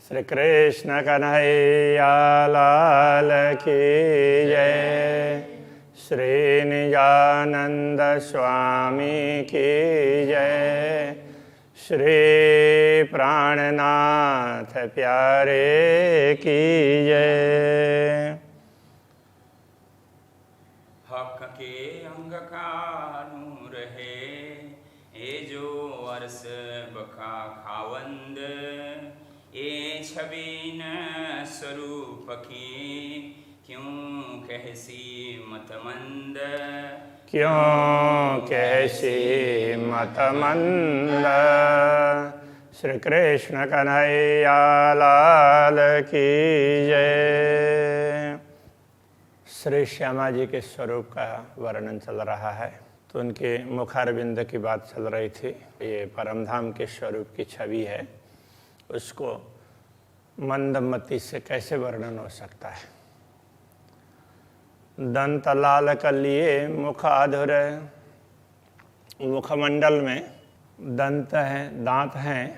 श्री कृष्ण कन्हैया लाल की जय। श्री निजानंद स्वामी की जय। श्री प्राणनाथ प्यारे की जय। हक के अंग का नूर है ये जो अर्स बका खावंद ये छबीन स्वरूप की क्यों कहसी मतमंद। क्यों कैसी मतमंद। श्री कृष्ण कन्हैया लाल की जय। श्री श्यामा जी के स्वरूप का वर्णन चल रहा है, तो उनके मुखारविंद की बात चल रही थी। ये परमधाम के स्वरूप की छवि है, उसको मंदमति से कैसे वर्णन हो सकता है। दंत लाल कलिए मुख अधुर। मुखमंडल में दंत हैं, दांत हैं,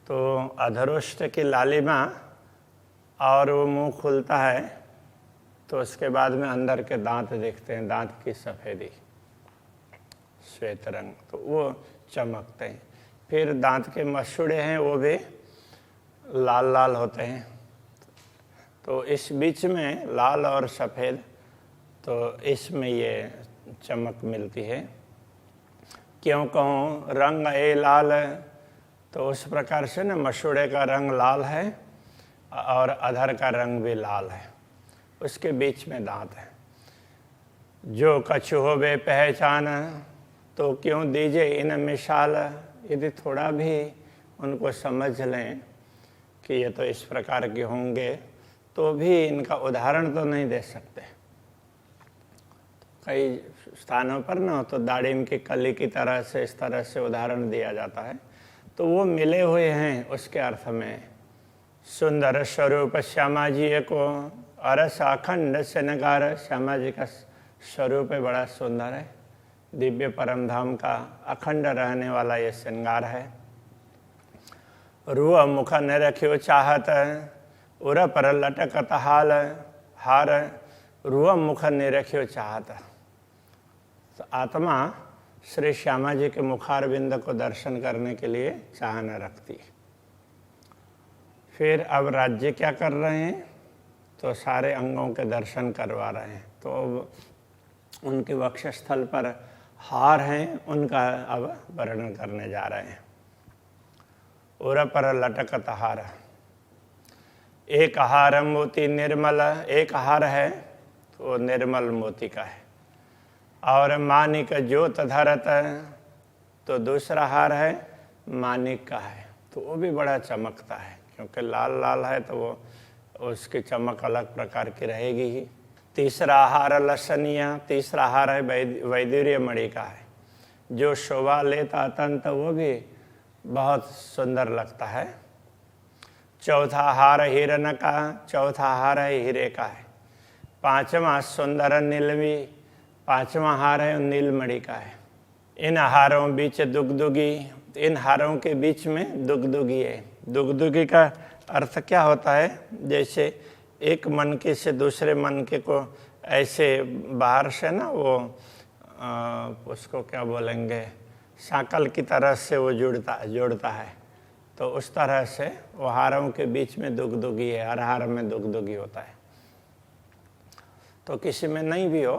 तो अधरोष्ट की लालिमा और वो मुंह खुलता है तो उसके बाद में अंदर के दांत देखते हैं, दांत की सफ़ेदी श्वेत रंग, तो वो चमकते हैं। फिर दांत के मसूड़े हैं, वो भी लाल लाल होते हैं। तो इस बीच में लाल और सफ़ेद, तो इसमें ये चमक मिलती है। क्यों कहूँ रंग ए लाल, तो उस प्रकार से ना मसूड़े का रंग लाल है और अधर का रंग भी लाल है, उसके बीच में दांत है। जो कछु होवे पहचान, तो क्यों दीजिए इन मिसाल। यदि थोड़ा भी उनको समझ लें कि ये तो इस प्रकार के होंगे, तो भी इनका उदाहरण तो नहीं दे सकते। कई स्थानों पर ना तो दाड़िम की कली की तरह से इस तरह से उदाहरण दिया जाता है, तो वो मिले हुए हैं उसके अर्थ में। सुंदर स्वरूप श्यामा जी को अरस अखंड श्रृंगार। श्यामा जी का स्वरूप बड़ा सुंदर है, दिव्य परमधाम का अखंड रहने वाला ये श्रृंगार है। रूह मुख न रखियो चाहत, उर पर लटकत हार। रूह मुख न रखियो चाहत, तो आत्मा श्री श्यामा जी के मुखारविंद को दर्शन करने के लिए चाह न रखती। फिर अब राज्य क्या कर रहे हैं, तो सारे अंगों के दर्शन करवा रहे हैं। तो उनके वक्षस्थल पर हार हैं, उनका अब वर्णन करने जा रहे हैं। उर पर लटकत हार। एक हार मोती निर्मल, एक हार है तो निर्मल मोती का है। और मानिक ज्योत धरत, तो दूसरा हार है मानिक का है, तो वो भी बड़ा चमकता है, क्योंकि लाल लाल है तो वो उसकी चमक अलग प्रकार की रहेगी ही। तीसरा हार लसनिया, तीसरा हार है वैदूर्य मणि का है, जो शोभा लेता अत्यंत वो भी बहुत सुंदर लगता है। चौथा हार हिरण का, चौथा हार है हीरे का है। पांचवा सुंदर नीलवी, पांचवा हार है नीलमणि का है। इन हारों बीच दुगदुगी, इन हारों के बीच में दुगदुगी है। दुगदुगी का अर्थ क्या होता है, जैसे एक मनके से दूसरे मनके को ऐसे बाहर से ना वो उसको क्या बोलेंगे, साकल की तरह से वो जोड़ता है, तो उस तरह से वो हारों के बीच में दुगदुगी है। हर हार में दुगदुगी होता है, तो किसी में नहीं भी हो,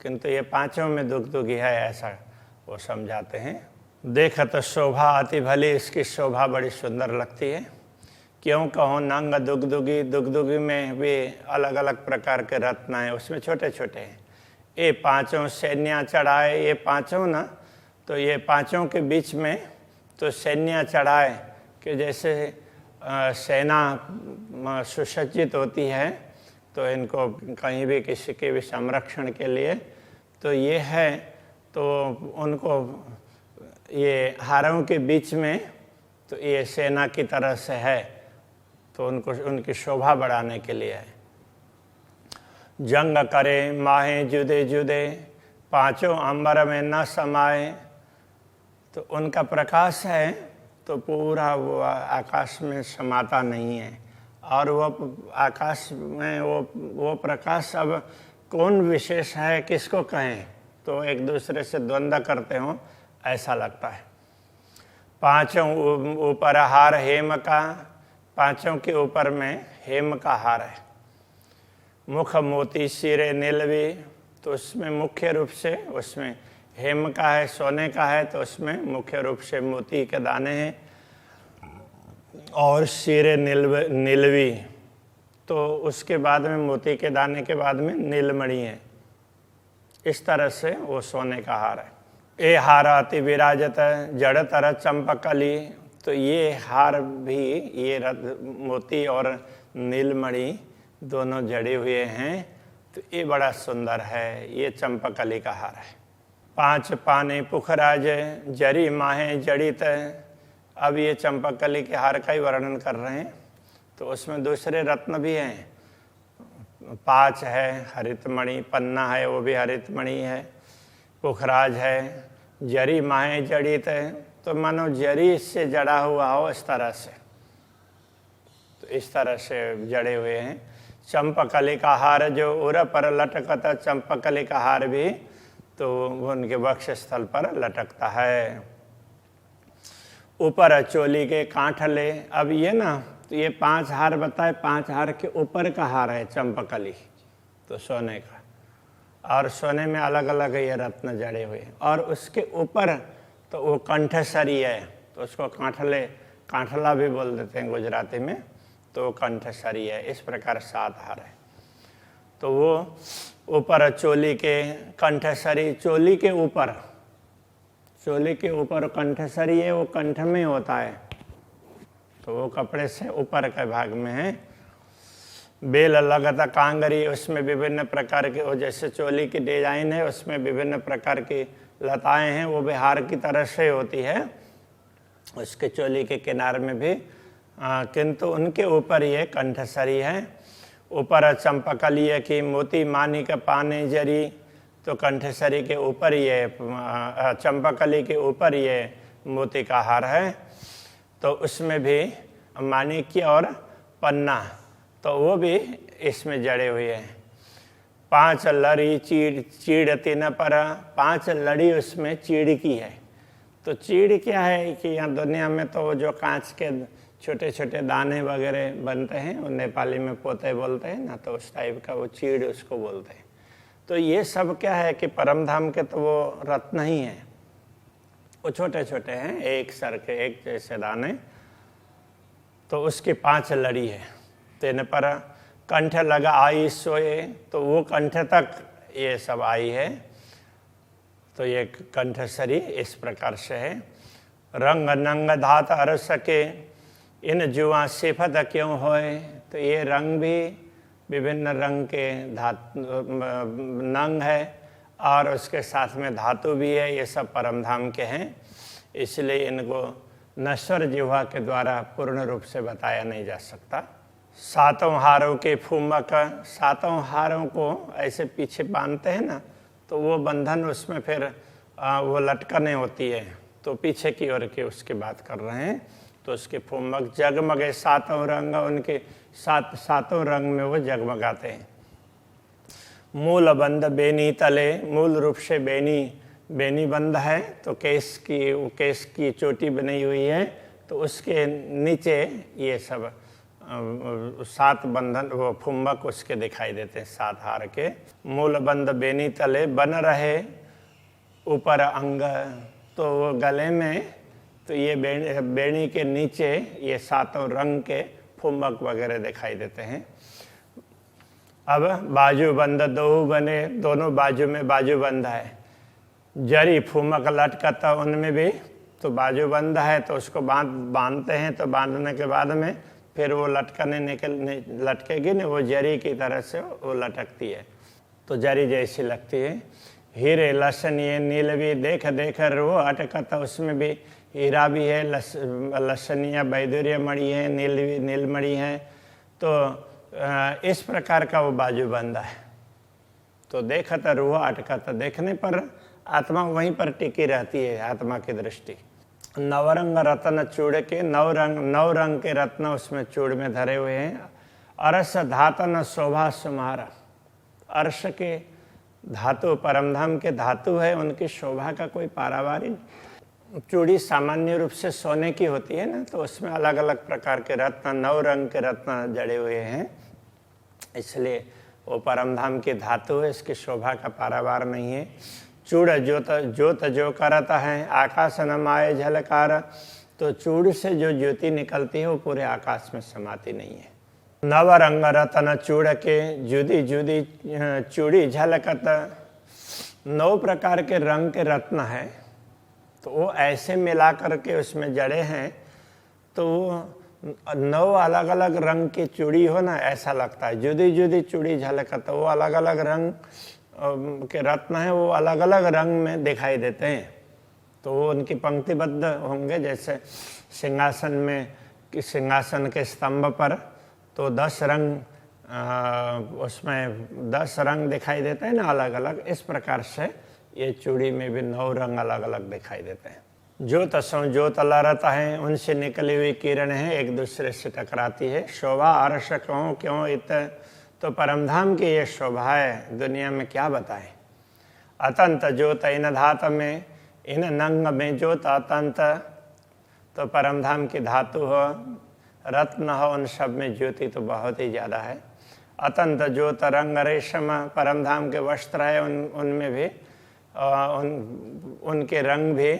किंतु ये पांचों में दुगदुगी है, ऐसा वो समझाते हैं। देखत शोभा अति भली, इसकी शोभा बड़ी सुंदर लगती है। क्यों कहो नंग दुगदुगी, दुगदुगी में भी अलग अलग प्रकार के रत्न हैं, उसमें छोटे छोटे हैं। ये पांचों सैन्या चढ़ाए, ये पांचों ना, तो ये पांचों के बीच में तो सैन्या चढ़ाए कि जैसे सेना सुसज्जित होती है, तो इनको कहीं भी किसी के भी संरक्षण के लिए तो ये है, तो उनको ये हारों के बीच में तो ये सेना की तरह से है, तो उनको उनकी शोभा बढ़ाने के लिए है। जंग करे माहे जुदे जुदे, पांचों अंबर में न समाए, तो उनका प्रकाश है तो पूरा वो आकाश में समाता नहीं है। और वो आकाश में वो प्रकाश अब कौन विशेष है, किसको कहें, तो एक दूसरे से द्वंद्व करते हो ऐसा लगता है। पांचों ऊपर हार हेम का, पांचों के ऊपर में हेम का हार है। मुख मोती सिरे नीलवी, तो उसमें मुख्य रूप से उसमें हेम का है, सोने का है, तो उसमें मुख्य रूप से मोती के दाने हैं। और सिरे नीलवी, तो उसके बाद में मोती के दाने के बाद में नीलमणि है। इस तरह से वो सोने का हार है। ए हार अति विराजत जड़ तरह चंपकली, तो ये हार भी, ये मोती और नीलमणि दोनों जड़े हुए हैं, तो ये बड़ा सुंदर है। ये चंपकली का हार है। पांच पाने पुखराज जरी माहे जड़ित, अब ये चंपकली के हार का ही वर्णन कर रहे हैं। तो उसमें दूसरे रत्न भी हैं। पाँच है, हरितमणि, पन्ना है, वो भी हरितमणि है, पुखराज है, जरी माहे जड़ित है, तो मानो जरी से जड़ा हुआ हो इस तरह से, तो इस तरह से जड़े हुए हैं। चंपकली का हार जो उर पर लटकता, चंपकली का हार भी तो वो उनके वक्ष स्थल पर लटकता है। ऊपर चोली के कांठले, अब ये ना, तो ये पांच हार बताए, पांच हार के ऊपर का हार है चंपकली, तो सोने का, और सोने में अलग अलग ये रत्न जड़े हुए। और उसके ऊपर तो वो कंठसरी है, तो उसको कांठले, कांठला भी बोल देते हैं गुजराती में, तो कंठसरी है। इस प्रकार सात हार है। तो वो ऊपर चोली के कंठसरी, चोली के ऊपर, चोली के ऊपर कंठसरी है, वो कंठ में होता है, तो वो कपड़े से ऊपर के भाग में है। बेल लगता कांगरी, उसमें विभिन्न प्रकार के, वो जैसे चोली की डिजाइन है उसमें विभिन्न प्रकार की लताएं हैं, वो भी हार की तरह से होती है उसके चोली के किनारे में भी, किंतु उनके ऊपर ये कंठसरी है। ऊपर चंपकलिए की मोती मानिक पाने जरी, तो कंठसरी के ऊपर ये, चंपकली के ऊपर ये मोती का हार है, तो उसमें भी माणिक्य और पन्ना, तो वो भी इसमें जड़े हुए हैं। पांच लड़ी चीड़ तीन पर, पांच लड़ी उसमें चीड़ की है। तो चीड़ क्या है कि यहाँ दुनिया में तो जो कांच के छोटे छोटे दाने वगैरह बनते हैं, वो नेपाली में पोते बोलते हैं ना, तो उस टाइप का वो चीड़ उसको बोलते हैं। तो ये सब क्या है कि परमधाम के तो वो रत्न ही हैं, वो छोटे छोटे हैं, एक सर के एक जैसे दाने, तो उसकी पांच लड़ी है। तेन पर कंठ लगा आई सोए, तो वो कंठ तक ये सब आई है, तो ये कंठसरी इस प्रकार से है। रंग नंग धात अर सके इन जुआ सिफत क्यों होए, तो ये रंग भी विभिन्न रंग के नंग है, और उसके साथ में धातु भी है, ये सब परमधाम के हैं, इसलिए इनको नश्वर जिह्वा के द्वारा पूर्ण रूप से बताया नहीं जा सकता। सातों हारों के फूमक, सातों हारों को ऐसे पीछे बांधते हैं ना, तो वो बंधन उसमें फिर वो लटकने होती है, तो पीछे की ओर की उसकी बात कर रहे हैं। तो उसके फूमक जगमगे सातों रंग, उनके सातों रंग में वो जगमगाते हैं। मूल बंद बेनी तले, मूल रूप से बेनी बंद है, तो केस की चोटी बनी हुई है, तो उसके नीचे ये सब सात बंधन, वो फुम्बक उसके दिखाई देते हैं, सात हार के। मूल बंद बेनी तले बन रहे ऊपर अंग, तो वो गले में, तो ये बेनी के नीचे ये सातों रंग के फुम्बक वगैरह दिखाई देते हैं। अब बाजू बंद दो बने, दोनों बाजू में बाजू बंद है। जरी फुमक लटकता, उनमें भी तो बाजू बंद है, तो उसको बांधते हैं, तो बांधने के बाद में फिर वो लटकेगी ना, वो जरी की तरह से वो लटकती है, तो जरी जैसी लगती है। हीरे लसन ये नील भी देख देख रो अटकता, उसमें भी हीरा भी है, लसनिया बैदुर्य मणि है, नीलमणि है, तो इस प्रकार का वो बाजू बंद है। तो देखता रूह अटकता, देखने पर आत्मा वहीं पर टिकी रहती है, आत्मा की दृष्टि। नवरंग रत्न चूड़ के नौ रंग के रत्न उसमें चूड़ में धरे हुए हैं। अरस धातन शोभा सुमारा, अर्श के धातु परमधाम के धातु है, उनकी शोभा का कोई पारावार ही नहीं। चूड़ी सामान्य रूप से सोने की होती है ना, तो उसमें अलग अलग प्रकार के रत्न, 9 रंग के रत्न जड़े हुए हैं, इसलिए वो परमधाम की धातु है, इसकी शोभा का पारावार नहीं है। चूड़ ज्योत जो करता है आकाश न माए झलकार, तो चूड़ से जो ज्योति निकलती है वो पूरे आकाश में समाती नहीं है। नव रंग रतन चूड़ के जुदी जुदी चूड़ी झलकत, 9 प्रकार के रंग के रत्न है, तो वो ऐसे मिला करके उसमें जड़े हैं, तो 9 अलग अलग रंग की चूड़ी हो ना, ऐसा लगता है। जुदी जुदी चूड़ी झलकत, वो अलग अलग रंग के रत्न हैं, वो अलग अलग रंग में दिखाई देते हैं, तो वो उनकी पंक्तिबद्ध होंगे। जैसे सिंहासन में, सिंहासन के स्तंभ पर तो 10 रंग, उसमें 10 रंग दिखाई देते हैं ना अलग अलग, इस प्रकार से ये चूड़ी में भी 9 रंग अलग अलग दिखाई देते हैं। ज्योत लहराता है, उनसे निकली हुई किरण है, एक दूसरे से टकराती है। शोभा अर्श कहूँ क्यों इत, तो परमधाम की ये शोभा है, दुनिया में क्या बताएं। अतंत ज्योत इन धात में, इन नंग में ज्योत अतंत, तो परमधाम की धातु हो, रत्न हो, उन सब में ज्योति तो बहुत ही ज़्यादा है। अतंत ज्योत रंग रेशम, परमधाम के वस्त्र है, उनमें भी उनके रंग भी,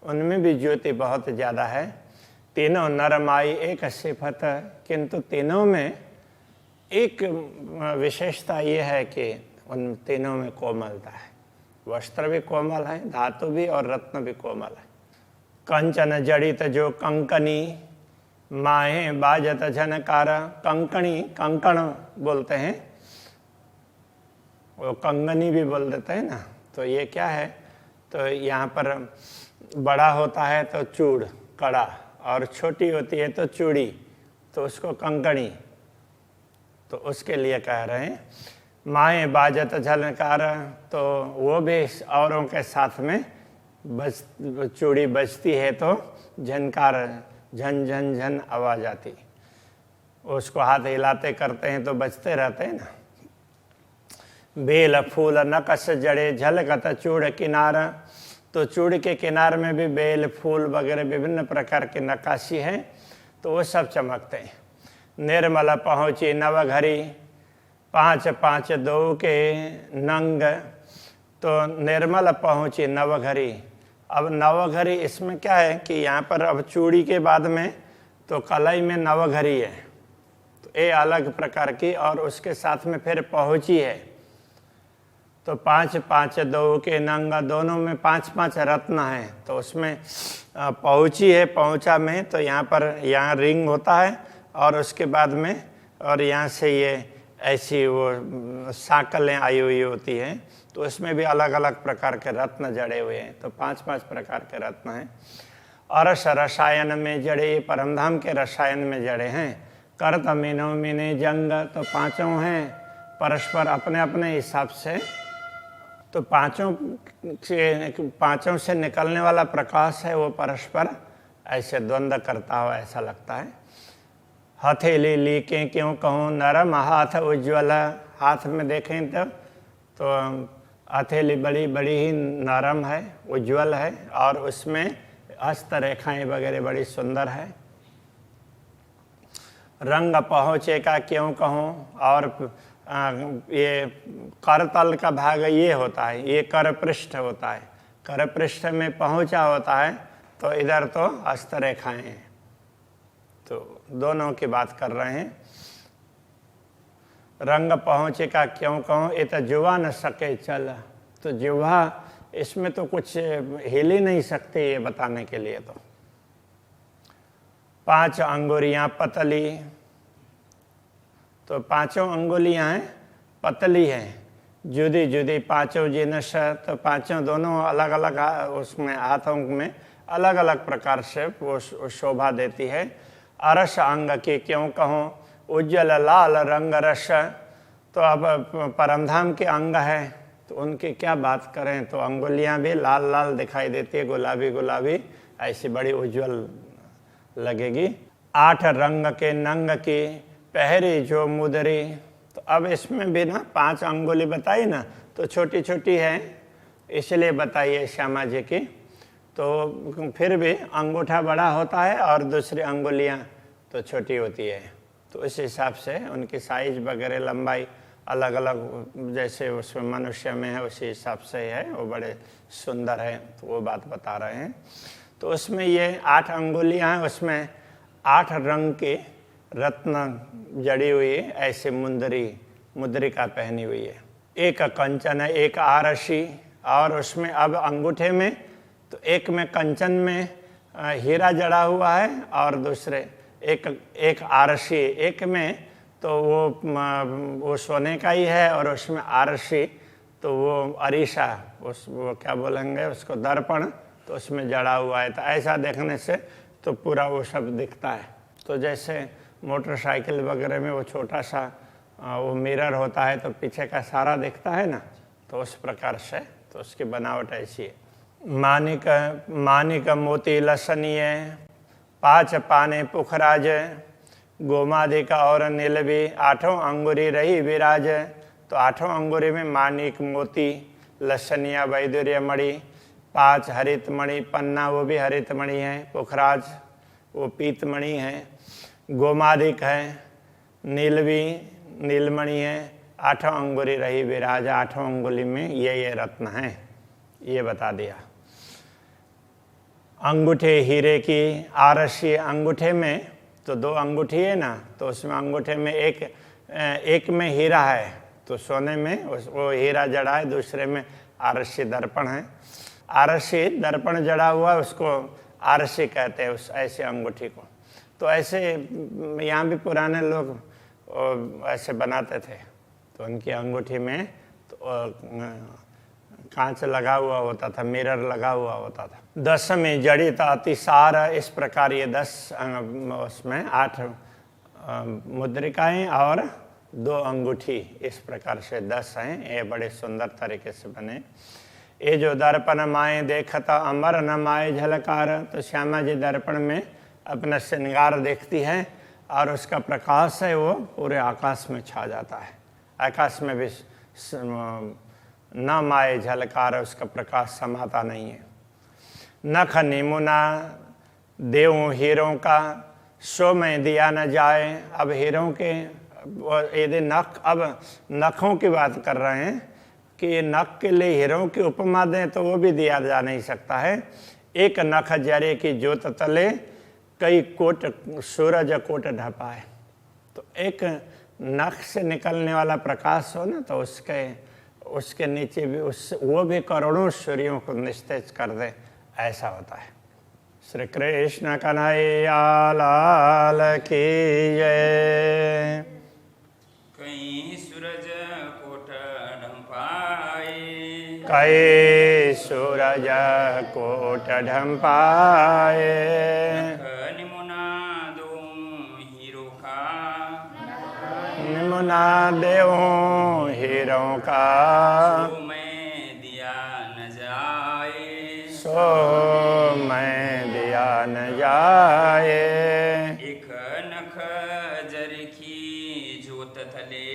उनमें भी ज्योति बहुत ज़्यादा है। तीनों नरमाई एक सिफत, किंतु तीनों में एक विशेषता ये है कि उन तीनों में कोमलता है। वस्त्र भी कोमल है, धातु भी और रत्न भी कोमल है। कंचन जड़ित जो कंकनी, माहे बाजत झनकार, कंकणी कंकण बोलते हैं, वो कंगनी भी बोल देते हैं ना, तो ये क्या है, तो यहाँ पर बड़ा होता है तो चूड़ कड़ा, और छोटी होती है तो चूड़ी, तो उसको कंकणी, तो उसके लिए कह रहे हैं। माए बाजत झनकार, तो वो भी औरों के साथ में चूड़ी बजती है तो झनकार, झन झन झन आवाज आती, उसको हाथ हिलाते करते हैं तो बजते रहते हैं ना। बेल फूल नकश जड़े झलकत चूड़ किनारा, तो चूड़ के किनार में भी बेल फूल वगैरह विभिन्न प्रकार की नक्काशी है, तो वो सब चमकते हैं। निर्मल पहुँची नवघरी, 5 5 2 के नंग, तो निर्मल पहुँची नवघरी। अब नवघरी इसमें क्या है कि यहाँ पर अब चूड़ी के बाद में तो कलाई में नवघरी है, तो ये अलग प्रकार की, और उसके साथ में फिर पहुँची है, तो 5 5 2 के नंग, दोनों में 5 5 रत्न है, तो उसमें पहुँची है, पहुँचा में तो यहाँ पर यहाँ रिंग होता है, और उसके बाद में और यहाँ से ये ऐसी वो साकलें आई हुई होती हैं, तो उसमें भी अलग अलग प्रकार के रत्न जड़े हुए हैं, तो 5 5 प्रकार के रत्न हैं। अरस रसायन में जड़े, परमधाम के रसायन में जड़े हैं। कर्त मीनो मीने जंग, तो 5 हैं परस्पर अपने अपने हिसाब से, तो 5 से निकलने वाला प्रकाश है वो परस्पर ऐसे द्वंद्व करता हो, ऐसा लगता है। हथेली लीके क्यों कहूँ नरम, हाथ उज्ज्वल, हाथ में देखें तो हथेली बड़ी बड़ी ही नरम है, उज्ज्वल है, और उसमें हस्तरेखाएं वगैरह बड़ी सुंदर है। रंग पहुँचे का क्यों कहूँ, और ये करतल का भाग ये होता है, ये कर पृष्ठ होता है, कर पृष्ठ में पहुँचा होता है, तो इधर तो हस्तरेखाएं हैं, तो दोनों की बात कर रहे हैं। रंग पहुँचे का क्यों कहूँ, ये तो जुवा न सके चल, तो जुवा इसमें तो कुछ हिल ही नहीं सकते ये बताने के लिए। तो 5 अंगुलियाँ पतली, तो 5 अंगुलियाँ हैं पतली हैं, जुदी जुदी 5 जिनस, तो 5 दोनों अलग अलग उसमें हाथों में अलग अलग प्रकार से वो शोभा देती है। अरस अंग की क्यों कहूँ, उज्जवल लाल रंग रस, तो अब परमधाम के अंग है, तो उनकी क्या बात करें, तो अंगुलियां भी लाल लाल दिखाई देती है, गुलाबी गुलाबी, ऐसी बड़ी उज्जवल लगेगी। 8 रंग के नंग की पहरी जो मुदरी। तो अब इसमें भी ना 5 अंगुली बताई ना, तो छोटी छोटी है इसलिए बताइए श्यामा जी की। तो फिर भी अंगूठा बड़ा होता है और दूसरी अंगुलियां तो छोटी होती है, तो इस हिसाब से उनकी साइज वगैरह लंबाई अलग अलग जैसे उसमें मनुष्य में है उसी हिसाब से है, वो बड़े सुंदर है, तो वो बात बता रहे हैं। तो उसमें ये 8 अंगुलियां हैं, उसमें 8 रंग की रत्न जड़ी हुई है, ऐसे मुद्रिका पहनी हुई है। एक कंचन है, एक आरसी, और उसमें अब अंगूठे में तो एक में कंचन में हीरा जड़ा हुआ है और दूसरे एक आरसी, एक में तो वो सोने का ही है और उसमें आरसी तो वो अरीसा, वो क्या बोलेंगे उसको, दर्पण, तो उसमें जड़ा हुआ है। तो ऐसा देखने से तो पूरा वो सब दिखता है। तो जैसे मोटरसाइकिल वगैरह में वो छोटा सा वो मिरर होता है तो पीछे का सारा दिखता है ना, तो उस प्रकार से तो उसकी बनावट ऐसी है। मानिक मोती लसनीय, 5 पाने पुखराज, गोमादिका और नीलवी, 8 अंगुरी रही विराज। तो 8 अंगुरी में मानिक मोती, लसनिया वैदुर्य मणि, 5 हरित मणि, पन्ना वो भी हरित मणि है, पुखराज वो पीत मणि है, गोमादिक है, नीलवी नीलमणि है, 8 अंगुरी रही विराज। 8 अंगुली में ये रत्न हैं, ये बता दिया। अंगूठे हीरे की आरसी, अंगूठे में तो 2 अंगूठी है ना, तो उसमें अंगूठे में एक में हीरा है, तो सोने में वो हीरा जड़ा है, दूसरे में आरसी दर्पण है। आरसी दर्पण जड़ा हुआ उसको आरसी कहते हैं, उस ऐसे अंगूठी को। तो ऐसे यहाँ भी पुराने लोग ऐसे बनाते थे, तो उनकी अंगूठी में तो कांच लगा हुआ होता था, मिरर लगा हुआ होता था। 10 में जड़ित अतिसार, इस प्रकार ये 10 उसमें 8 मुद्रिकाएं और 2 अंगूठी, इस प्रकार से 10 हैं। ये बड़े सुंदर तरीके से बने। ये जो दर्पण माए देखता अमर न माए झलकार, तो श्यामा जी दर्पण में अपना श्रृंगार देखती है और उसका प्रकाश है वो पूरे आकाश में छा जाता है। आकाश में भी न माए झलकार, उसका प्रकाश समाता नहीं है। नख निमुना देवों हीरों का, सो में दिया न जाए। अब हीरों के यदि नख, अब नखों की बात कर रहे हैं कि ये नख के लिए हीरों की उपमा दें तो वो भी दिया जा नहीं सकता है। एक नख जरे की ज्योत तले, कई कोट सूरज कोट ढपाए। तो एक नख से निकलने वाला प्रकाश हो ना, तो उसके नीचे भी वो भी करोड़ों सूर्यों को निस्तेज कर दे, ऐसा होता है। श्री कृष्ण कन्हैया लाल की जय। कई सूरज कोट ढंपाए, कई सूरज कोट ढंपाए, निमुना दो हीरो का, निमुना देवों हीरों का, सो मैं दिया न जाए, सो मैं दिया न जाए। एक नख जर की जोत तले,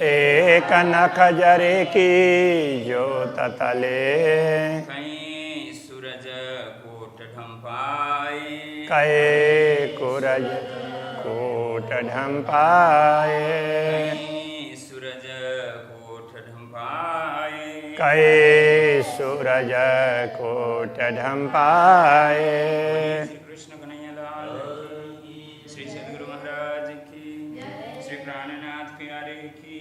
एक नख जरे की ज्योत तले, कई सूरज कोट ढंपाए, कई सूरज कोट ढंपाए, कई सूरज कोट ढंपाए, कई सूरज कोट ढंपाए। श्री कृष्ण कन्हैया लाल की, श्री सद्गुरु महाराज की, श्री प्राणनाथ प्यारे की।